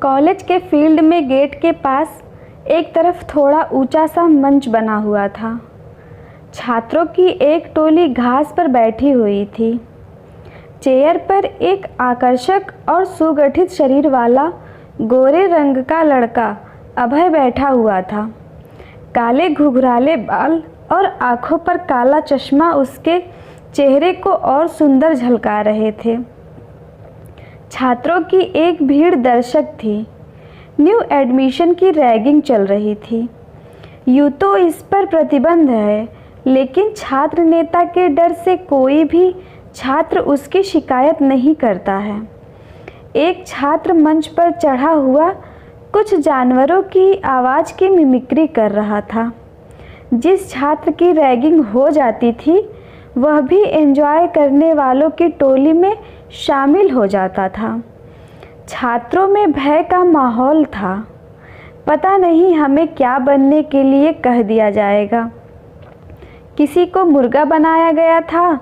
College के field में gate के पास एक तरफ थोड़ा ऊंचा सा मंच बना हुआ था। छात्रों की एक टोली घास पर बैठी हुई थी। चेयर पर एक आकर्षक और सुगठित शरीर वाला गोरे रंग का लड़का अभय बैठा हुआ था। काले घुघराले बाल और आंखों पर काला चश्मा उसके चेहरे को और सुंदर झलका रहे थे। छात्रों की एक भीड़ दर्शक थी। न्यू एडमिशन की रैगिंग चल रही थी। यूँ तो इस पर प्रतिबंध है, लेकिन छात्र नेता के डर से कोई भी छात्र उसकी शिकायत नहीं करता है। एक छात्र मंच पर चढ़ा हुआ कुछ जानवरों की आवाज़ की मिमिक्री कर रहा था। जिस छात्र की रैगिंग हो जाती थी वह भी एंजॉय करने वालों की टोली में शामिल हो जाता था। छात्रों में भय का माहौल था। पता नहीं हमें क्या बनने के लिए कह दिया जाएगा। किसी को मुर्गा बनाया गया था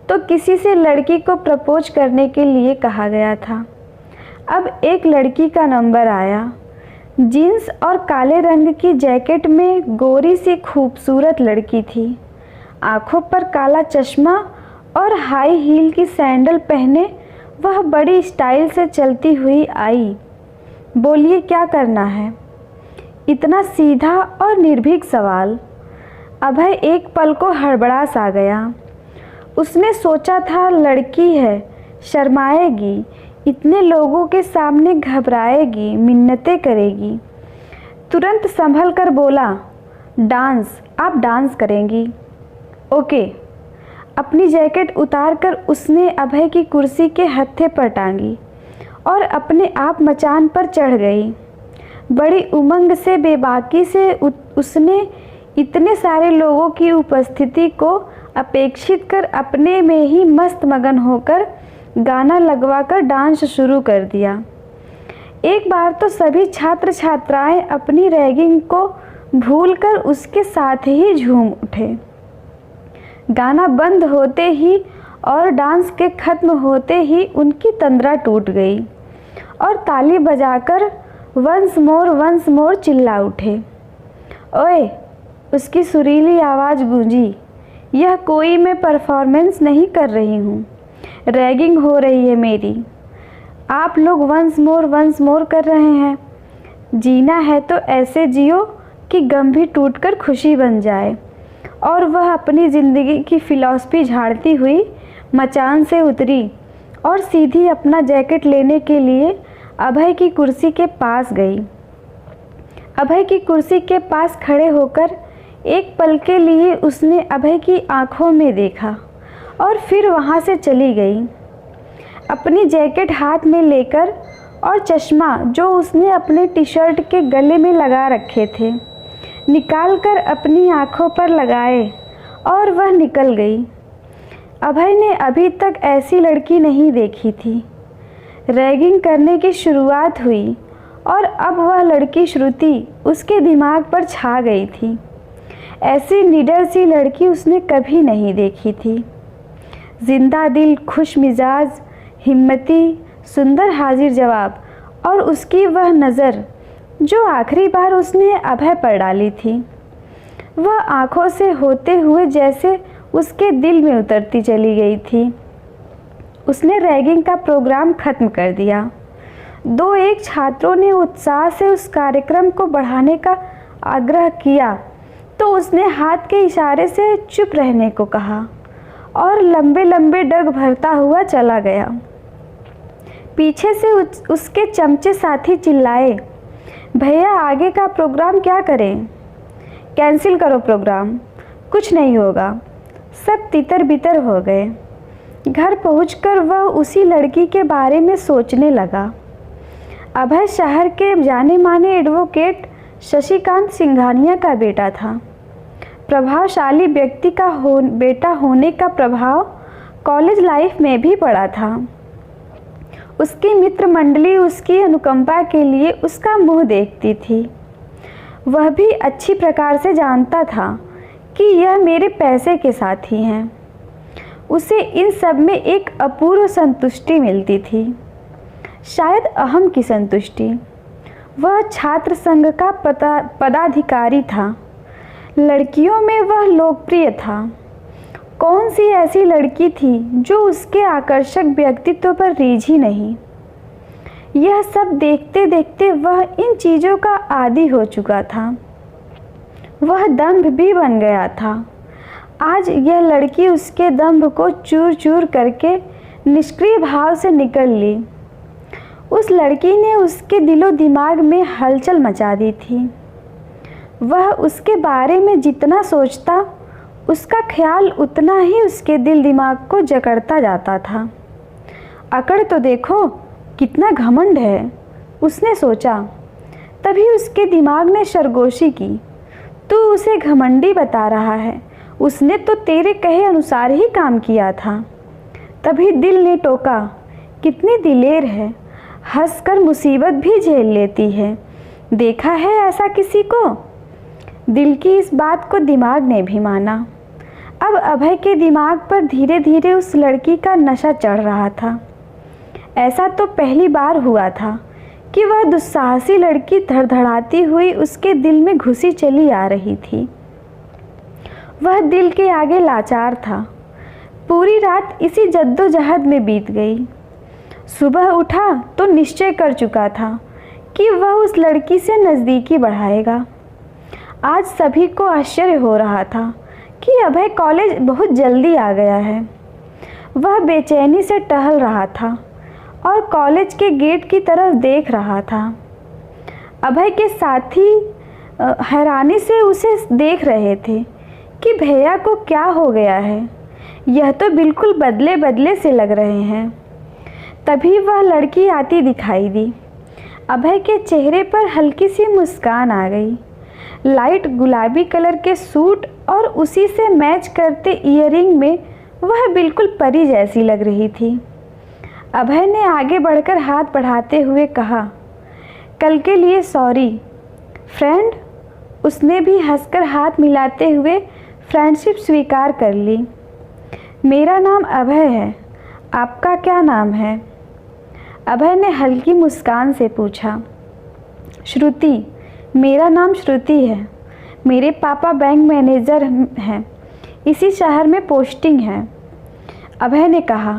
तो किसी से लड़की को प्रपोज करने के लिए कहा गया था। अब एक लड़की का नंबर आया। जीन्स और काले रंग की जैकेट में गोरी सी खूबसूरत लड़की थी। आंखों पर काला चश्मा और हाई हील की सैंडल पहने वह बड़ी स्टाइल से चलती हुई आई। बोलिए क्या करना है? इतना सीधा और निर्भीक सवाल। अभय एक पल को हड़बड़ा सा गया। उसने सोचा था लड़की है, शर्माएगी, इतने लोगों के सामने घबराएगी, मिन्नतें करेगी। तुरंत संभल कर बोला, डांस, आप डांस करेंगी? ओके। अपनी जैकेट उतारकर उसने अभय की कुर्सी के हत्थे पर टांगी और अपने आप मचान पर चढ़ गई। बड़ी उमंग से, बेबाकी से उसने इतने सारे लोगों की उपस्थिति को अपेक्षित कर अपने में ही मस्त मगन होकर गाना लगवाकर डांस शुरू कर दिया। एक बार तो सभी छात्र छात्राएं अपनी रैगिंग को भूलकर उसके साथ ही झूम उठे। गाना बंद होते ही और डांस के खत्म होते ही उनकी तंद्रा टूट गई और ताली बजाकर वंस मोर चिल्ला उठे। ओए, उसकी सुरीली आवाज़ गूंजी, यह कोई मैं परफॉर्मेंस नहीं कर रही हूँ, रैगिंग हो रही है मेरी। आप लोग वंस मोर कर रहे हैं। जीना है तो ऐसे जियो कि गम भी टूटकर खुशी बन जाए। और वह अपनी ज़िंदगी की फ़िलॉसफी झाड़ती हुई मचान से उतरी और सीधी अपना जैकेट लेने के लिए अभय की कुर्सी के पास गई। अभय की कुर्सी के पास खड़े होकर एक पल के लिए उसने अभय की आंखों में देखा और फिर वहाँ से चली गई। अपनी जैकेट हाथ में लेकर और चश्मा जो उसने अपने टी शर्ट के गले में लगा रखे थे निकालकर अपनी आंखों पर लगाए और वह निकल गई। अभय ने अभी तक ऐसी लड़की नहीं देखी थी। रैगिंग करने की शुरुआत हुई और अब वह लड़की श्रुति उसके दिमाग पर छा गई थी। ऐसी निडर सी लड़की उसने कभी नहीं देखी थी। जिंदा दिल, खुश मिजाज, हिम्मती, सुंदर हाजिर जवाब और उसकी वह नज़र जो आखिरी बार उसने अभय पर डाली थी, वह आँखों से होते हुए जैसे उसके दिल में उतरती चली गई थी। उसने रैगिंग का प्रोग्राम ख़त्म कर दिया। दो एक छात्रों ने उत्साह से उस कार्यक्रम को बढ़ाने का आग्रह किया तो उसने हाथ के इशारे से चुप रहने को कहा और लंबे लंबे डग भरता हुआ चला गया। पीछे से उसके चमचे साथी चिल्लाए, भैया आगे का प्रोग्राम क्या करें? कैंसिल करो प्रोग्राम, कुछ नहीं होगा। सब तितर बितर हो गए। घर पहुंचकर वह उसी लड़की के बारे में सोचने लगा। अभय शहर के जाने माने एडवोकेट शशिकांत सिंघानिया का बेटा था। प्रभावशाली व्यक्ति का बेटा होने का प्रभाव कॉलेज लाइफ में भी पड़ा था। उसकी मित्र मंडली उसकी अनुकंपा के लिए उसका मुंह देखती थी। वह भी अच्छी प्रकार से जानता था कि यह मेरे पैसे के साथी हैं। उसे इन सब में एक अपूर्व संतुष्टि मिलती थी, शायद अहम की संतुष्टि। वह छात्र संघ का पदाधिकारी था। लड़कियों में वह लोकप्रिय था। कौन सी ऐसी लड़की थी जो उसके आकर्षक व्यक्तित्व पर रीझी नहीं। यह सब देखते देखते वह इन चीज़ों का आदी हो चुका था। वह दंभ भी बन गया था। आज यह लड़की उसके दंभ को चूर चूर करके निष्क्रिय भाव से निकल ली। उस लड़की ने उसके दिलो दिमाग में हलचल मचा दी थी। वह उसके बारे में जितना सोचता, उसका ख्याल उतना ही उसके दिल दिमाग को जकड़ता जाता था। अकड़ तो देखो, कितना घमंड है, उसने सोचा। तभी उसके दिमाग ने सरगोशी की, तू उसे घमंडी बता रहा है, उसने तो तेरे कहे अनुसार ही काम किया था। तभी दिल ने टोका, कितनी दिलेर है, हंसकर मुसीबत भी झेल लेती है, देखा है ऐसा किसी को। दिल की इस बात को दिमाग ने भी माना। अब अभय के दिमाग पर धीरे धीरे उस लड़की का नशा चढ़ रहा था। ऐसा तो पहली बार हुआ था कि वह दुस्साहसी लड़की धड़धड़ाती हुई उसके दिल में घुसी चली आ रही थी। वह दिल के आगे लाचार था। पूरी रात इसी जद्दोजहद में बीत गई। सुबह उठा तो निश्चय कर चुका था कि वह उस लड़की से नज़दीकी बढ़ाएगा। आज सभी को आश्चर्य हो रहा था कि अभय कॉलेज बहुत जल्दी आ गया है। वह बेचैनी से टहल रहा था और कॉलेज के गेट की तरफ देख रहा था। अभय के साथी हैरानी से उसे देख रहे थे कि भैया को क्या हो गया है, यह तो बिल्कुल बदले बदले से लग रहे हैं। तभी वह लड़की आती दिखाई दी। अभय के चेहरे पर हल्की सी मुस्कान आ गई। लाइट गुलाबी कलर के सूट और उसी से मैच करते ईयरिंग में वह बिल्कुल परी जैसी लग रही थी। अभय ने आगे बढ़कर हाथ बढ़ाते हुए कहा, कल के लिए सॉरी फ्रेंड। उसने भी हंसकर हाथ मिलाते हुए फ्रेंडशिप स्वीकार कर ली। मेरा नाम अभय है, आपका क्या नाम है? अभय ने हल्की मुस्कान से पूछा। श्रुति, मेरा नाम श्रुति है। मेरे पापा बैंक मैनेजर हैं, इसी शहर में पोस्टिंग है। अभय ने कहा,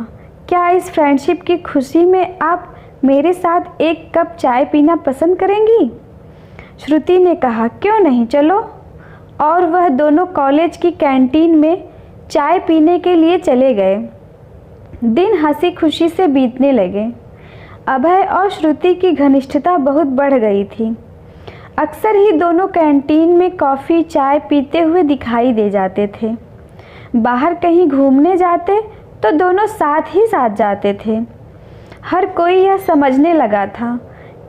क्या इस फ्रेंडशिप की खुशी में आप मेरे साथ एक कप चाय पीना पसंद करेंगी? श्रुति ने कहा, क्यों नहीं, चलो। और वह दोनों कॉलेज की कैंटीन में चाय पीने के लिए चले गए। दिन हंसी खुशी से बीतने लगे। अभय और श्रुति की घनिष्ठता बहुत बढ़ गई थी। अक्सर ही दोनों कैंटीन में कॉफ़ी चाय पीते हुए दिखाई दे जाते थे। बाहर कहीं घूमने जाते तो दोनों साथ ही साथ जाते थे। हर कोई यह समझने लगा था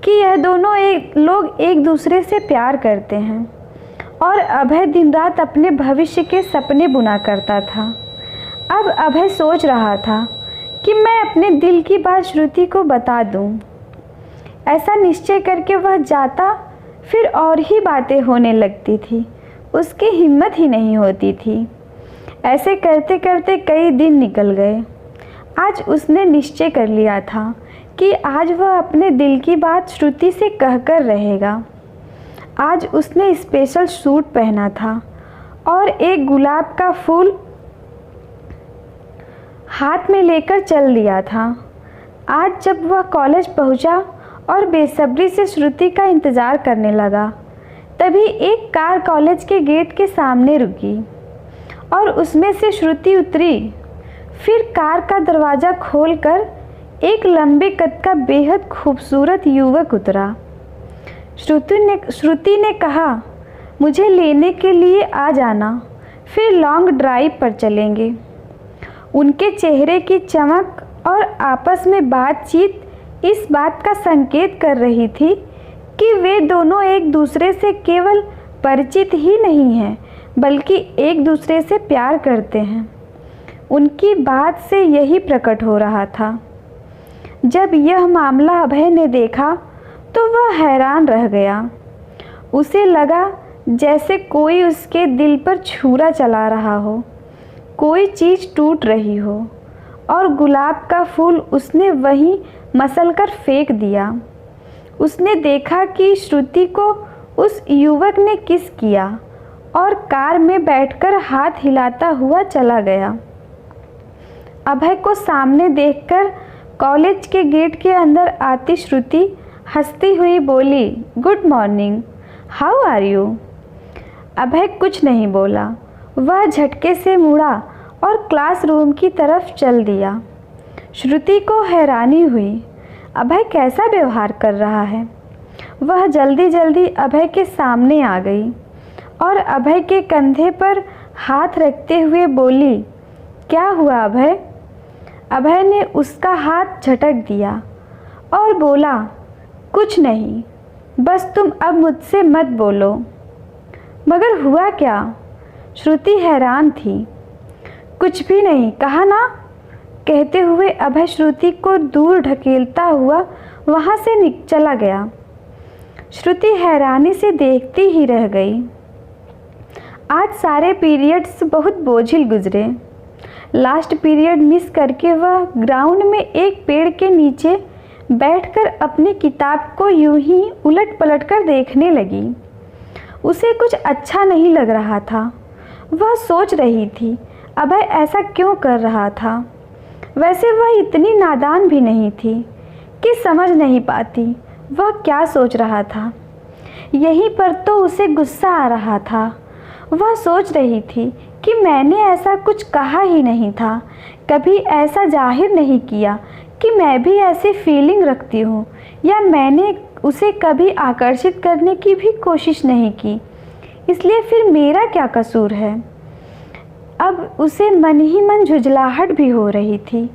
कि यह दोनों लोग एक दूसरे से प्यार करते हैं। और अभय दिन रात अपने भविष्य के सपने बुना करता था। अब अभय सोच रहा था कि मैं अपने दिल की बात श्रुति को बता दूं। ऐसा निश्चय करके वह जाता, फिर और ही बातें होने लगती थी। उसकी हिम्मत ही नहीं होती थी। ऐसे करते करते कई दिन निकल गए। आज उसने निश्चय कर लिया था कि आज वह अपने दिल की बात श्रुति से कहकर रहेगा। आज उसने स्पेशल सूट पहना था और एक गुलाब का फूल हाथ में लेकर चल दिया था। आज जब वह कॉलेज पहुंचा और बेसब्री से श्रुति का इंतज़ार करने लगा, तभी एक कार कॉलेज के गेट के सामने रुकी और उसमें से श्रुति उतरी। फिर कार का दरवाज़ा खोलकर एक लंबे कद का बेहद खूबसूरत युवक उतरा। श्रुति ने कहा, मुझे लेने के लिए आ जाना, फिर लॉन्ग ड्राइव पर चलेंगे। उनके चेहरे की चमक और आपस में बातचीत इस बात का संकेत कर रही थी कि वे दोनों एक दूसरे से केवल परिचित ही नहीं हैं, बल्कि एक दूसरे से प्यार करते हैं। उनकी बात से यही प्रकट हो रहा था। जब यह मामला अभय ने देखा तो वह हैरान रह गया। उसे लगा जैसे कोई उसके दिल पर छुरा चला रहा हो, कोई चीज़ टूट रही हो, और गुलाब का फूल उसने वहीं मसल कर फेंक दिया। उसने देखा कि श्रुति को उस युवक ने किस किया और कार में बैठकर हाथ हिलाता हुआ चला गया। अभय को सामने देखकर कॉलेज के गेट के अंदर आती श्रुति हंसती हुई बोली, good morning, how are you? Abhay कुछ नहीं बोला। वह झटके से मुड़ा और क्लासरूम की तरफ चल दिया। श्रुति को हैरानी हुई, अभय कैसा व्यवहार कर रहा है। वह जल्दी जल्दी अभय के सामने आ गई और अभय के कंधे पर हाथ रखते हुए बोली, क्या हुआ अभय? अभय ने उसका हाथ झटक दिया और बोला, कुछ नहीं, बस तुम अब मुझसे मत बोलो। मगर हुआ क्या? श्रुति हैरान थी। कुछ भी नहीं, कहा ना, कहते हुए अभय श्रुति को दूर ढकेलता हुआ वहाँ से चला गया। श्रुति हैरानी से देखती ही रह गई। आज सारे पीरियड्स बहुत बोझिल गुजरे। लास्ट पीरियड मिस करके वह ग्राउंड में एक पेड़ के नीचे बैठकर अपनी किताब को यूं ही उलट पलट कर देखने लगी। उसे कुछ अच्छा नहीं लग रहा था। वह सोच रही थी अभय ऐसा क्यों कर रहा था। वैसे वह इतनी नादान भी नहीं थी कि समझ नहीं पाती वह क्या सोच रहा था। यहीं पर तो उसे गुस्सा आ रहा था। वह सोच रही थी कि मैंने ऐसा कुछ कहा ही नहीं था, कभी ऐसा जाहिर नहीं किया कि मैं भी ऐसी फीलिंग रखती हूँ, या मैंने उसे कभी आकर्षित करने की भी कोशिश नहीं की, इसलिए फिर मेरा क्या कसूर है। अब उसे मन ही मन झुंझलाहट भी हो रही थी।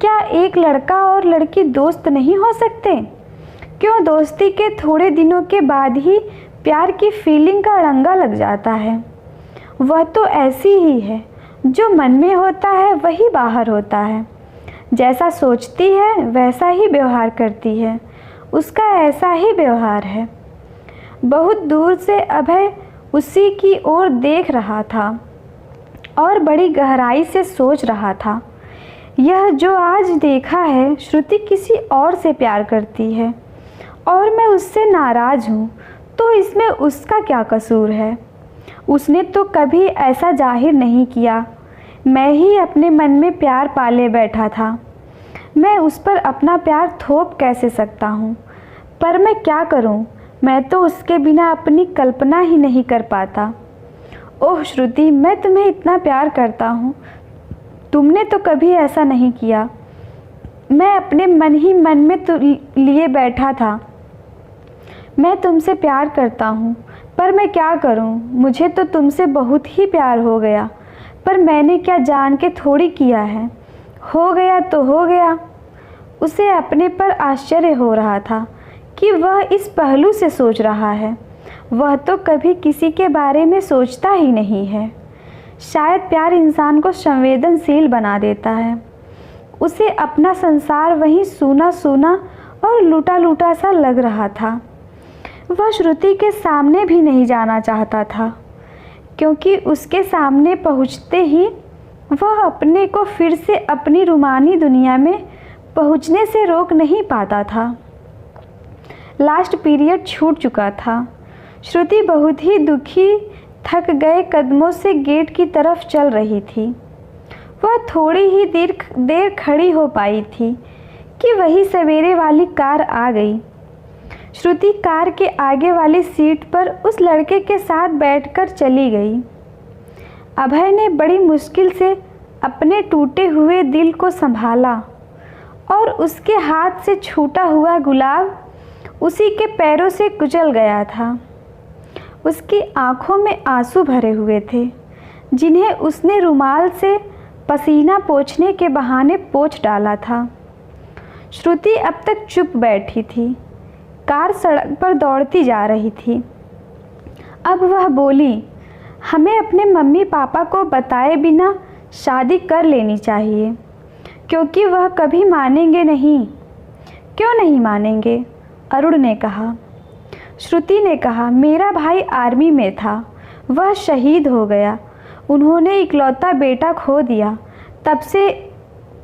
क्या एक लड़का और लड़की दोस्त नहीं हो सकते? क्यों दोस्ती के थोड़े दिनों के बाद ही प्यार की फीलिंग का अड़ंगा लग जाता है? वह तो ऐसी ही है, जो मन में होता है वही बाहर होता है। जैसा सोचती है वैसा ही व्यवहार करती है, उसका ऐसा ही व्यवहार है। बहुत दूर से अभय उसी की ओर देख रहा था और बड़ी गहराई से सोच रहा था, यह जो आज देखा है, श्रुति किसी और से प्यार करती है और मैं उससे नाराज़ हूँ, तो इसमें उसका क्या कसूर है? उसने तो कभी ऐसा जाहिर नहीं किया। मैं ही अपने मन में प्यार पाले बैठा था। मैं उस पर अपना प्यार थोप कैसे सकता हूँ? पर मैं क्या करूँ, मैं तो उसके बिना अपनी कल्पना ही नहीं कर पाता। ओह श्रुति, मैं तुम्हें इतना प्यार करता हूँ, तुमने तो कभी ऐसा नहीं किया। मैं अपने मन ही मन में तो लिए बैठा था, मैं तुमसे प्यार करता हूँ, पर मैं क्या करूँ, मुझे तो तुमसे बहुत ही प्यार हो गया, पर मैंने क्या जान के थोड़ी किया है। हो गया तो हो गया। उसे अपने पर आश्चर्य हो रहा था कि वह इस पहलू से सोच रहा है। वह तो कभी किसी के बारे में सोचता ही नहीं है। शायद प्यार इंसान को संवेदनशील बना देता है। उसे अपना संसार वहीं सूना सूना और लूटा लूटा सा लग रहा था। वह श्रुति के सामने भी नहीं जाना चाहता था, क्योंकि उसके सामने पहुँचते ही वह अपने को फिर से अपनी रूमानी दुनिया में पहुँचने से रोक नहीं पाता था। लास्ट पीरियड छूट चुका था। श्रुति बहुत ही दुखी, थक गए कदमों से गेट की तरफ चल रही थी। वह थोड़ी ही देर खड़ी हो पाई थी कि वही सवेरे वाली कार आ गई। श्रुति कार के आगे वाली सीट पर उस लड़के के साथ बैठकर चली गई। अभय ने बड़ी मुश्किल से अपने टूटे हुए दिल को संभाला और उसके हाथ से छूटा हुआ गुलाब उसी के पैरों से कुचल गया था। उसकी आंखों में आंसू भरे हुए थे, जिन्हें उसने रुमाल से पसीना पोंछने के बहाने पोंछ डाला था। श्रुति अब तक चुप बैठी थी। कार सड़क पर दौड़ती जा रही थी। अब वह बोली, हमें अपने मम्मी पापा को बताए बिना शादी कर लेनी चाहिए, क्योंकि वह कभी मानेंगे नहीं। क्यों नहीं मानेंगे? अरुण ने कहा। श्रुति ने कहा, मेरा भाई आर्मी में था, वह शहीद हो गया, उन्होंने इकलौता बेटा खो दिया,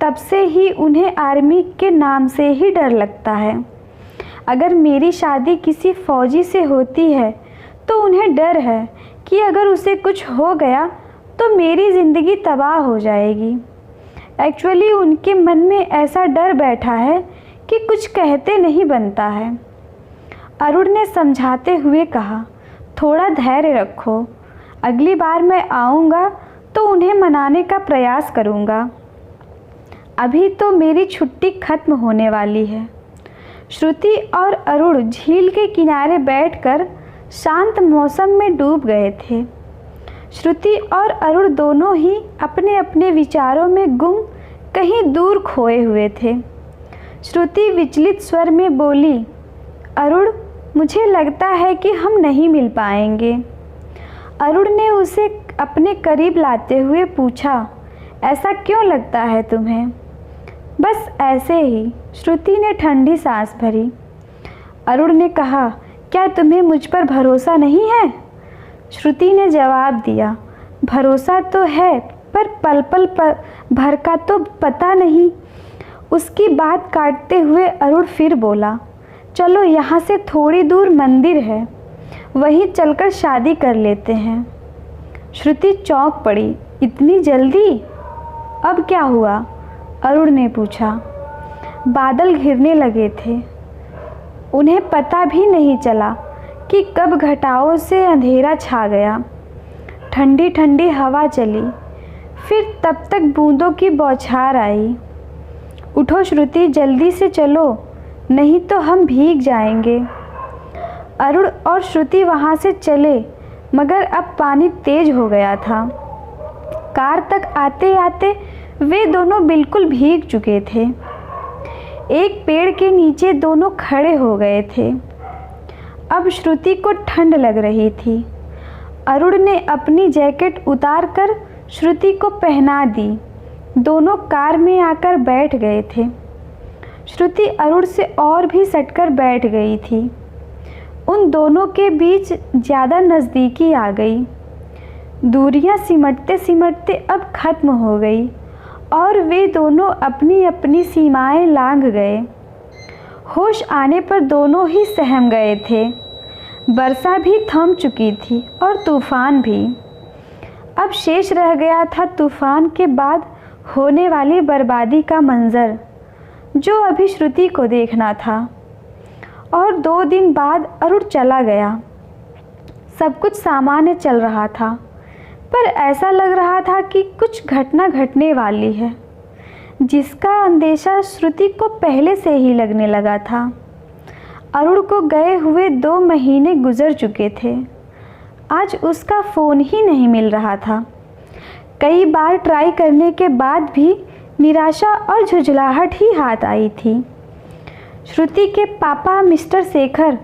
तब से ही उन्हें आर्मी के नाम से ही डर लगता है। अगर मेरी शादी किसी फौजी से होती है तो उन्हें डर है कि अगर उसे कुछ हो गया तो मेरी ज़िंदगी तबाह हो जाएगी। एक्चुअली उनके मन में ऐसा डर बैठा है कि कुछ कहते नहीं बनता है। अरुण ने समझाते हुए कहा, थोड़ा धैर्य रखो, अगली बार मैं आऊँगा तो उन्हें मनाने का प्रयास करूँगा। अभी तो मेरी छुट्टी खत्म होने वाली है। श्रुति और अरुण झील के किनारे बैठकर शांत मौसम में डूब गए थे। श्रुति और अरुण दोनों ही अपने अपने विचारों में गुम कहीं दूर खोए हुए थे। श्रुति विचलित स्वर में बोली, अरुण, मुझे लगता है कि हम नहीं मिल पाएंगे। अरुण ने उसे अपने करीब लाते हुए पूछा, ऐसा क्यों लगता है तुम्हें? बस ऐसे ही, श्रुति ने ठंडी सांस भरी। अरुण ने कहा, क्या तुम्हें मुझ पर भरोसा नहीं है? श्रुति ने जवाब दिया, भरोसा तो है, पर पल पल भर का तो पता नहीं। उसकी बात काटते हुए अरुण फिर बोला, चलो यहाँ से थोड़ी दूर मंदिर है, वहीं चलकर शादी कर लेते हैं। श्रुति चौंक पड़ी, इतनी जल्दी? अब क्या हुआ? अरुण ने पूछा। बादल घिरने लगे थे। उन्हें पता भी नहीं चला कि कब घटाओं से अंधेरा छा गया। ठंडी ठंडी हवा चली, फिर तब तक बूंदों की बौछार आई। उठो श्रुति, जल्दी से चलो, नहीं तो हम भीग जाएंगे। अरुण और श्रुति वहाँ से चले, मगर अब पानी तेज हो गया था। कार तक आते आते वे दोनों बिल्कुल भीग चुके थे। एक पेड़ के नीचे दोनों खड़े हो गए थे। अब श्रुति को ठंड लग रही थी। अरुण ने अपनी जैकेट उतार कर श्रुति को पहना दी। दोनों कार में आकर बैठ गए थे। श्रुति अरुण से और भी सटकर बैठ गई थी। उन दोनों के बीच ज़्यादा नज़दीकी आ गई। दूरियां सिमटते सिमटते अब खत्म हो गई और वे दोनों अपनी अपनी सीमाएं लांघ गए। होश आने पर दोनों ही सहम गए थे। वर्षा भी थम चुकी थी और तूफान भी। अब शेष रह गया था तूफान के बाद होने वाली बर्बादी का मंजर, जो अभी श्रुति को देखना था। और 2 दिन बाद अरुण चला गया। सब कुछ सामान्य चल रहा था, पर ऐसा लग रहा था कि कुछ घटना घटने वाली है, जिसका अंदेशा श्रुति को पहले से ही लगने लगा था। अरुण को गए हुए 2 महीने गुजर चुके थे। आज उसका फ़ोन ही नहीं मिल रहा था। कई बार ट्राई करने के बाद भी निराशा और झुंझलाहट ही हाथ आई थी। श्रुति के पापा मिस्टर शेखर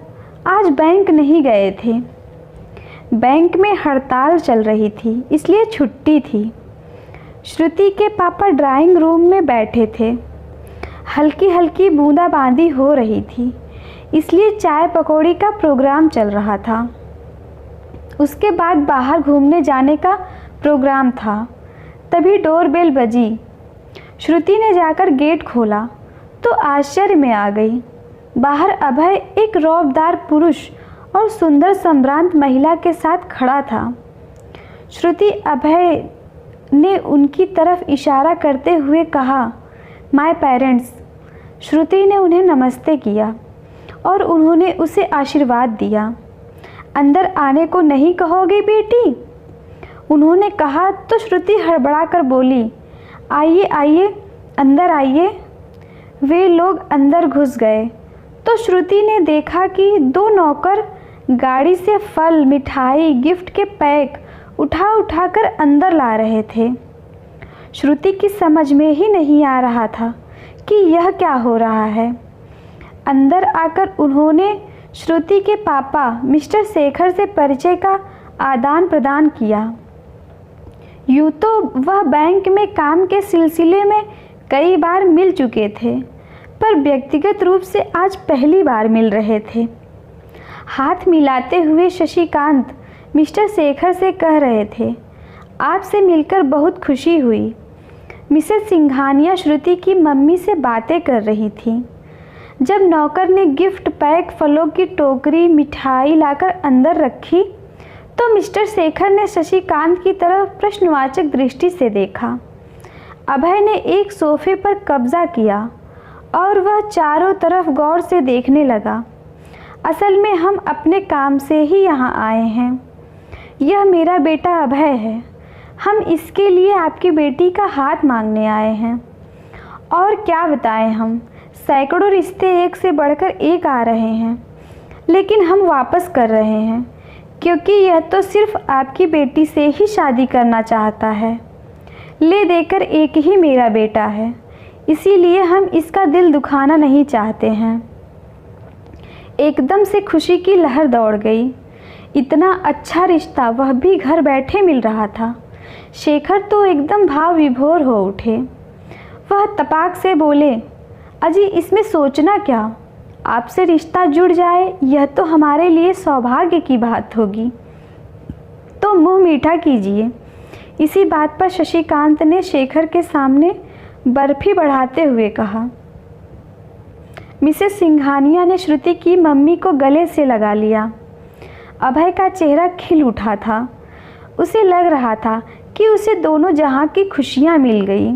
आज बैंक नहीं गए थे। बैंक में हड़ताल चल रही थी, इसलिए छुट्टी थी। श्रुति के पापा ड्राइंग रूम में बैठे थे। हल्की हल्की बूंदाबांदी हो रही थी, इसलिए चाय पकौड़ी का प्रोग्राम चल रहा था। उसके बाद बाहर घूमने जाने का प्रोग्राम था। तभी डोरबेल बजी। श्रुति ने जाकर गेट खोला तो आश्चर्य में आ गई। बाहर अभय एक रौबदार पुरुष और सुंदर संभ्रांत महिला के साथ खड़ा था। श्रुति अभय ने उनकी तरफ इशारा करते हुए कहा, माय पेरेंट्स। श्रुति ने उन्हें नमस्ते किया और उन्होंने उसे आशीर्वाद दिया। अंदर आने को नहीं कहोगे बेटी? उन्होंने कहा तो श्रुति हड़बड़ा कर बोली, आइए आइए, अंदर आइए। वे लोग अंदर घुस गए तो श्रुति ने देखा कि 2 नौकर गाड़ी से फल, मिठाई, गिफ्ट के पैक उठा कर अंदर ला रहे थे। श्रुति की समझ में ही नहीं आ रहा था कि यह क्या हो रहा है। अंदर आकर उन्होंने श्रुति के पापा मिस्टर शेखर से परिचय का आदान प्रदान किया। यूँ तो वह बैंक में काम के सिलसिले में कई बार मिल चुके थे, पर व्यक्तिगत रूप से आज पहली बार मिल रहे थे। हाथ मिलाते हुए शशिकांत मिस्टर शेखर से कह रहे थे, आपसे मिलकर बहुत खुशी हुई। मिसेस सिंघानिया श्रुति की मम्मी से बातें कर रही थी। जब नौकर ने गिफ्ट पैक फलों की टोकरी मिठाई लाकर अंदर रखी तो मिस्टर शेखर ने शशिकांत की तरफ प्रश्नवाचक दृष्टि से देखा। अभय ने एक सोफे पर कब्जा किया और वह चारों तरफ गौर से देखने लगा। असल में हम अपने काम से ही यहाँ आए हैं। यह मेरा बेटा अभय है। हम इसके लिए आपकी बेटी का हाथ मांगने आए हैं। और क्या बताएं, हम सैकड़ों रिश्ते एक से बढ़कर एक आ रहे हैं, लेकिन हम वापस कर रहे हैं क्योंकि यह तो सिर्फ आपकी बेटी से ही शादी करना चाहता है। ले देकर एक ही मेरा बेटा है, इसीलिए हम इसका दिल दुखाना नहीं चाहते हैं। एकदम से खुशी की लहर दौड़ गई। इतना अच्छा रिश्ता, वह भी घर बैठे मिल रहा था। शेखर तो एकदम भाव विभोर हो उठे। वह तपाक से बोले, अजी इसमें सोचना क्या, आपसे रिश्ता जुड़ जाए यह तो हमारे लिए सौभाग्य की बात होगी, तो मुंह मीठा कीजिए। इसी बात पर शशिकांत ने शेखर के सामने बर्फी बढ़ाते हुए कहा। मिसेस सिंघानिया ने श्रुति की मम्मी को गले से लगा लिया। अभय का चेहरा खिल उठा था। उसे लग रहा था कि उसे दोनों जहां की खुशियां मिल गई।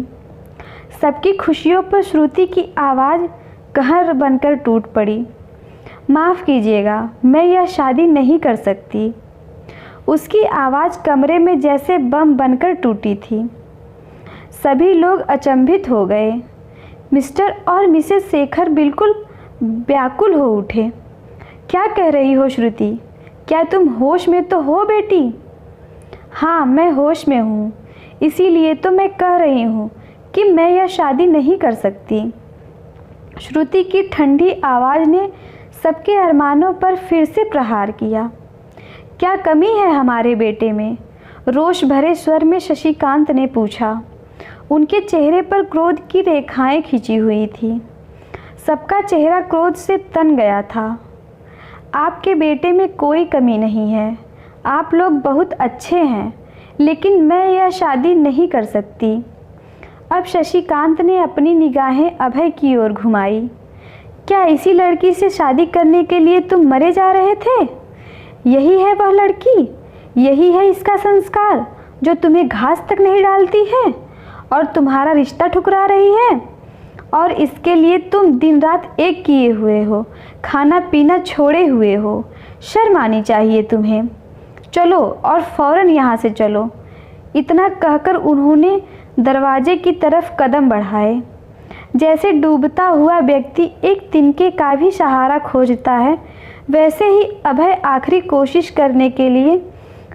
सबकी खुशियों पर श्रुति की आवाज़ कहर बनकर टूट पड़ी। माफ़ कीजिएगा, मैं यह शादी नहीं कर सकती। उसकी आवाज़ कमरे में जैसे बम बनकर टूटी थी। सभी लोग अचंभित हो गए। मिस्टर और मिसेस शेखर बिल्कुल व्याकुल हो उठे। क्या कह रही हो श्रुति? क्या तुम होश में तो हो बेटी? हाँ, मैं होश में हूँ, इसीलिए तो मैं कह रही हूँ कि मैं यह शादी नहीं कर सकती। श्रुति की ठंडी आवाज़ ने सबके अरमानों पर फिर से प्रहार किया। क्या कमी है हमारे बेटे में? रोष भरे स्वर में शशिकांत ने पूछा। उनके चेहरे पर क्रोध की रेखाएं खिंची हुई थी। सबका चेहरा क्रोध से तन गया था। आपके बेटे में कोई कमी नहीं है, आप लोग बहुत अच्छे हैं, लेकिन मैं यह शादी नहीं कर सकती। अब शशिकांत ने अपनी निगाहें अभय की ओर घुमाई। क्या इसी लड़की से शादी करने के लिए तुम मरे जा रहे थे? यही है वह लड़की, यही है इसका संस्कार जो तुम्हें घास तक नहीं डालती है और तुम्हारा रिश्ता ठुकरा रही है। और इसके लिए तुम दिन रात एक किए हुए हो, खाना पीना छोड़े हुए हो। शर्म आनी चाहिए तुम्हें। चलो और फौरन यहाँ से चलो। इतना कहकर उन्होंने दरवाजे की तरफ कदम बढ़ाए। जैसे डूबता हुआ व्यक्ति एक तिनके का भी सहारा खोजता है, वैसे ही अभय आखिरी कोशिश करने के लिए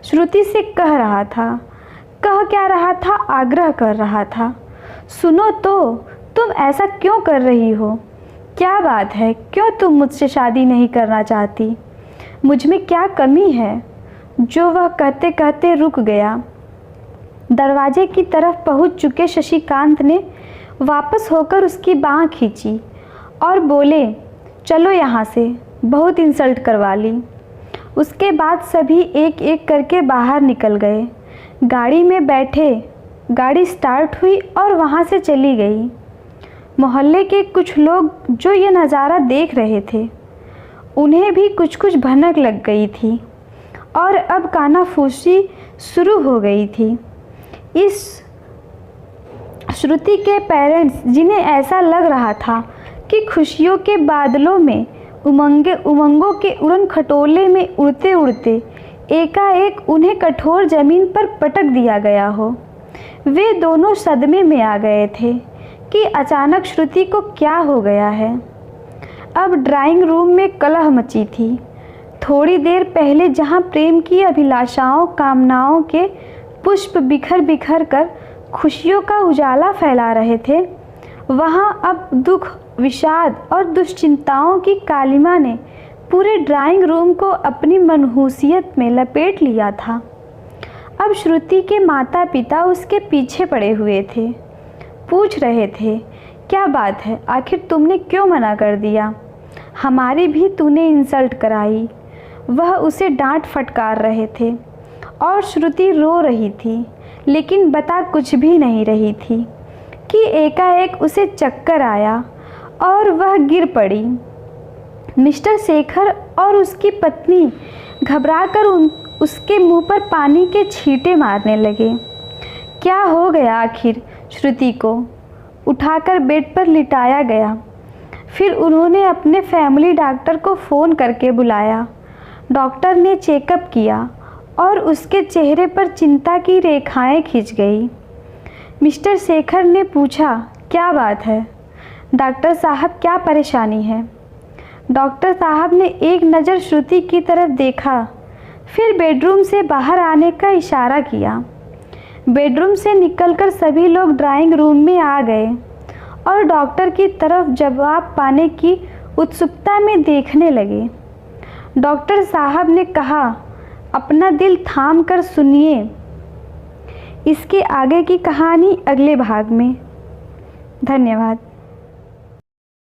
श्रुति से कह रहा था। कह क्या रहा था? आग्रह कर रहा था। सुनो तो, तुम ऐसा क्यों कर रही हो? क्या बात है, क्यों तुम मुझसे शादी नहीं करना चाहती? मुझ में क्या कमी है? जो वह कहते कहते रुक गया। दरवाजे की तरफ पहुंच चुके शशिकांत ने वापस होकर उसकी बाँह खींची और बोले, चलो यहाँ से, बहुत इंसल्ट करवा ली। उसके बाद सभी एक एक करके बाहर निकल गए। गाड़ी में बैठे, गाड़ी स्टार्ट हुई और वहाँ से चली गई। मोहल्ले के कुछ लोग जो ये नज़ारा देख रहे थे, उन्हें भी कुछ कुछ भनक लग गई थी और अब कानाफूसी शुरू हो गई थी। इस श्रुति के पेरेंट्स, जिन्हें ऐसा लग रहा था कि खुशियों के बादलों में उमंगों के उड़न खटोले में उड़ते उड़ते एकाएक उन्हें कठोर ज़मीन पर पटक दिया गया हो, वे दोनों सदमे में आ गए थे कि अचानक श्रुति को क्या हो गया है। अब ड्राइंग रूम में कलह मची थी। थोड़ी देर पहले जहां प्रेम की अभिलाषाओं, कामनाओं के पुष्प बिखर बिखर कर खुशियों का उजाला फैला रहे थे, वहां अब दुख, विषाद और दुश्चिंताओं की कालिमा ने पूरे ड्राइंग रूम को अपनी मनहूसियत में लपेट लिया था। अब श्रुति के माता पिता उसके पीछे पड़े हुए थे। पूछ रहे थे, क्या बात है, आखिर तुमने क्यों मना कर दिया? हमारी भी तूने इंसल्ट कराई। वह उसे डांट फटकार रहे थे और श्रुति रो रही थी, लेकिन बता कुछ भी नहीं रही थी कि एकाएक उसे चक्कर आया और वह गिर पड़ी। मिस्टर शेखर और उसकी पत्नी घबराकर उसके मुंह पर पानी के छींटे मारने लगे। क्या हो गया आखिर? श्रुति को उठाकर बेड पर लिटाया गया। फिर उन्होंने अपने फैमिली डॉक्टर को फ़ोन करके बुलाया। डॉक्टर ने चेकअप किया और उसके चेहरे पर चिंता की रेखाएं खिंच गई। मिस्टर शेखर ने पूछा, क्या बात है डॉक्टर साहब, क्या परेशानी है? डॉक्टर साहब ने एक नज़र श्रुति की तरफ देखा, फिर बेडरूम से बाहर आने का इशारा किया। बेडरूम से निकलकर सभी लोग ड्राइंग रूम में आ गए और डॉक्टर की तरफ जवाब पाने की उत्सुकता में देखने लगे। डॉक्टर साहब ने कहा, अपना दिल थाम कर सुनिए, इसके आगे की कहानी अगले भाग में। धन्यवाद।